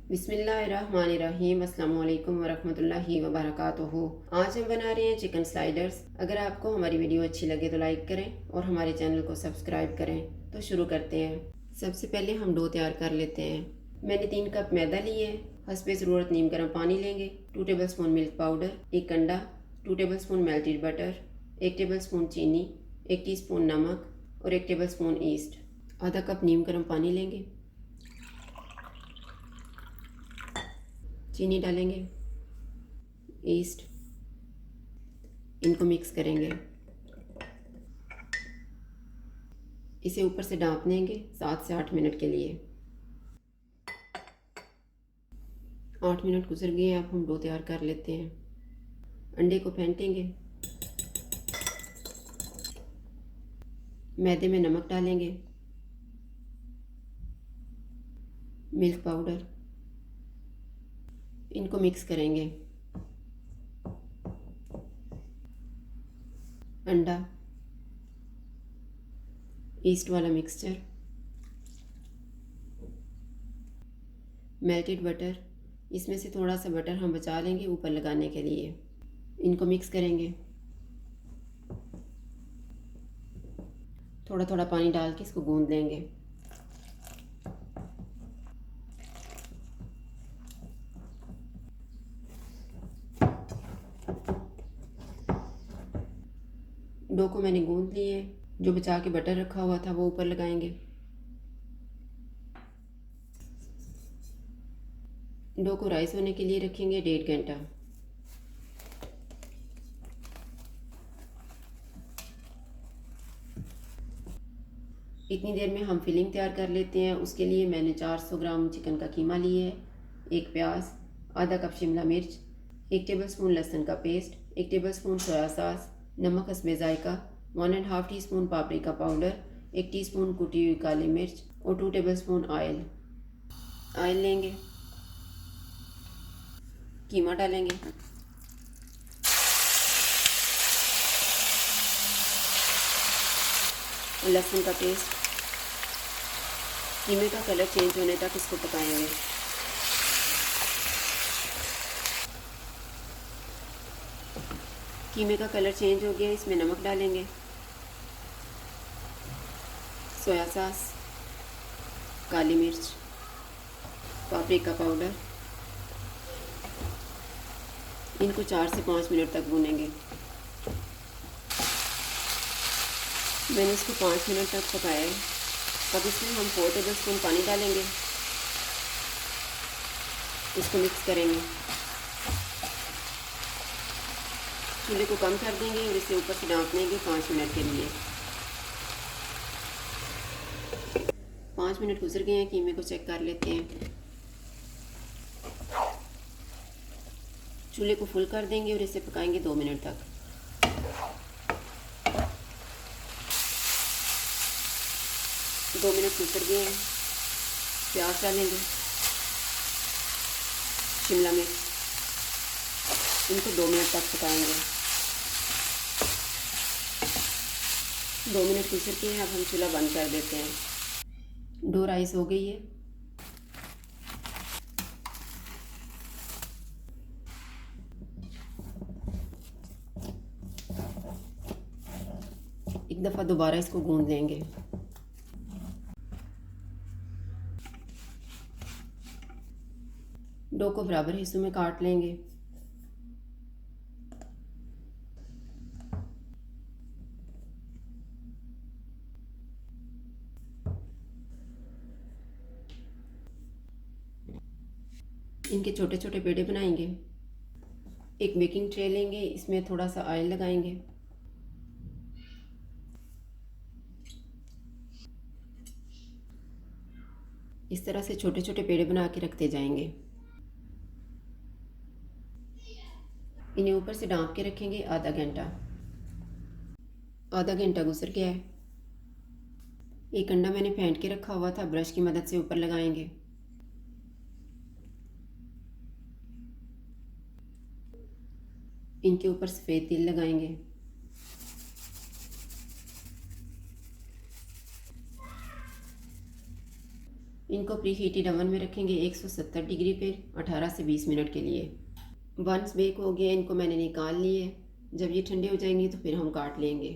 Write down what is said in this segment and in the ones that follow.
बिस्मिल्लाहिर्रहमानिर्रहीम अस्सलाम वालेकुम वरहमतुल्लाहि वबरकातुहू। आज हम बना रहे हैं चिकन स्लाइडर्स। अगर आपको हमारी वीडियो अच्छी लगे तो लाइक करें और हमारे चैनल को सब्सक्राइब करें। तो शुरू करते हैं। सबसे पहले हम डो तैयार कर लेते हैं। मैंने 3 कप मैदा लिए है। हस्बे ज़रूरत नीम गर्म पानी लेंगे। 2 टेबल स्पून मिल्क पाउडर, 1 अंडा, 2 table spoon melted butter, 1 table spoon चीनी, 1 टीस्पून नमक और 1 टेबल स्पून ईस्ट। आधा कप नीम गर्म पानी लेंगे। चीनी डालेंगे, ईस्ट, इनको मिक्स करेंगे। इसे ऊपर से ढाँप देंगे 7 से 8 मिनट के लिए। 8 मिनट गुजर गए। अब हम डो तैयार कर लेते हैं। अंडे को फेंटेंगे, मैदे में नमक डालेंगे, मिल्क पाउडर, इनको मिक्स करेंगे। अंडा, ईस्ट वाला मिक्सचर, मेल्टेड बटर, इसमें से थोड़ा सा बटर हम बचा लेंगे ऊपर लगाने के लिए। इनको मिक्स करेंगे। थोड़ा थोड़ा पानी डाल के इसको गूंद लेंगे। डो को मैंने गूंद लिए। जो बचा के बटर रखा हुआ था वो ऊपर लगाएंगे। डो को राइस होने के लिए रखेंगे 1.5 घंटा। इतनी देर में हम फिलिंग तैयार कर लेते हैं। उसके लिए मैंने 400 ग्राम चिकन का कीमा लिए है, 1 प्याज, आधा कप शिमला मिर्च, 1 टेबल स्पून लहसुन का paste, 1 table spoon soya sauce, नमक हस्बे जायका, 1.5 टीस्पून पापरिका पाउडर, 1 टीस्पून कुटी हुई काली मिर्च और 2 टेबल स्पून ऑयल लेंगे। कीमा डालेंगे, लहसुन का पेस्ट। कीमे का कलर चेंज होने तक इसको पकाएंगे। कीमे का कलर चेंज हो गया, इसमें नमक डालेंगे, सोया सॉस, काली मिर्च, पापरिका पाउडर। इनको 4 से 5 मिनट तक भूनेंगे। मैंने इसको 5 मिनट तक पकाया है। अब इसमें हम 4 टेबल स्पून पानी डालेंगे। इसको मिक्स करेंगे। चूल्हे को कम कर देंगे और इसे ऊपर से ढाँप देंगे 5 मिनट के लिए। 5 मिनट गुजर गए हैं। कीमे को चेक कर लेते हैं। चूल्हे को फुल कर देंगे और इसे पकाएंगे 2 मिनट तक। दो मिनट गुजर गए हैं। प्याज डालेंगे, शिमला मिर्च, इनको 2 मिनट तक पकाएंगे। 2 मिनट गुजर गए हैं। अब हम चूल्हा बंद कर देते हैं। डो राइस हो गई है। एक दफ़ा दोबारा इसको गूंद लेंगे। डो को बराबर हिस्सों में काट लेंगे। इनके छोटे छोटे पेड़े बनाएंगे। एक बेकिंग ट्रे लेंगे, इसमें थोड़ा सा ऑयल लगाएंगे। इस तरह से छोटे छोटे पेड़े बना के रखते जाएंगे। इन्हें ऊपर से ढाँप के रखेंगे आधा घंटा। आधा घंटा गुजर गया है। एक अंडा मैंने फेंट के रखा हुआ था, ब्रश की मदद से ऊपर लगाएंगे। इनके ऊपर सफ़ेद तिल लगाएंगे। इनको प्री हीटेड ओवन में रखेंगे 170 डिग्री पे 18 से 20 मिनट के लिए। बंस बेक हो गए, इनको मैंने निकाल लिए। जब ये ठंडे हो जाएंगे तो फिर हम काट लेंगे।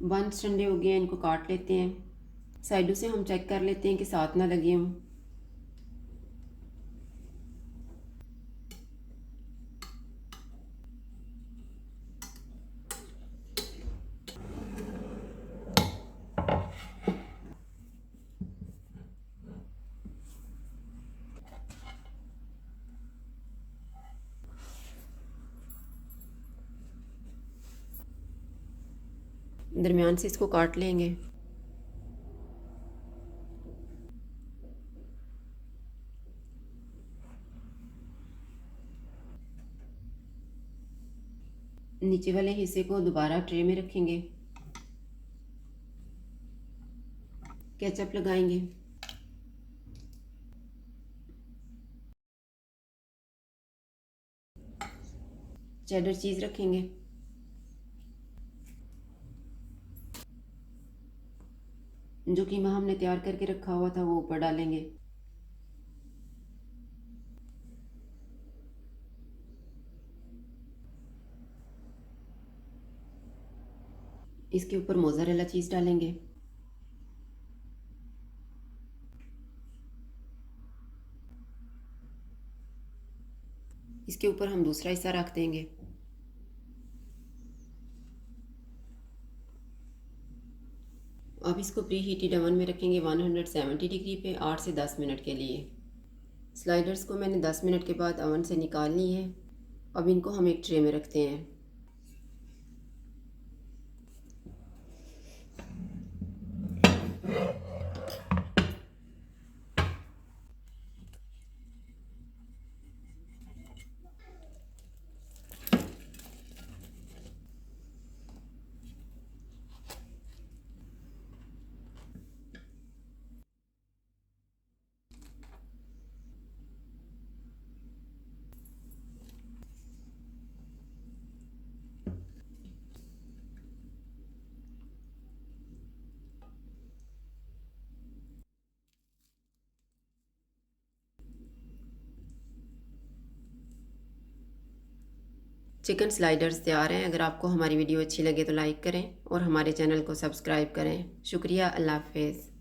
बंस ठंडे हो गए, इनको काट लेते हैं। साइडों से हम चेक कर लेते हैं कि साथ ना लगे हों। दरमियान से इसको काट लेंगे। नीचे वाले हिस्से को दोबारा ट्रे में रखेंगे। केचप लगाएंगे। चेडर चीज़ रखेंगे। जो कीमा हमने तैयार करके रखा हुआ था वो ऊपर डालेंगे। इसके ऊपर मोज़रेला चीज़ डालेंगे। इसके ऊपर हम दूसरा हिस्सा रख देंगे। अब इसको प्री हीटेड ओवन में रखेंगे 170 डिग्री पे 8 से 10 मिनट के लिए। स्लाइडर्स को मैंने 10 मिनट के बाद ओवन से निकाल ली है। अब इनको हम एक ट्रे में रखते हैं। चिकन स्लाइडर्स तैयार हैं। अगर आपको हमारी वीडियो अच्छी लगे तो लाइक करें और हमारे चैनल को सब्सक्राइब करें। शुक्रिया। अल्लाह हाफ़िज़।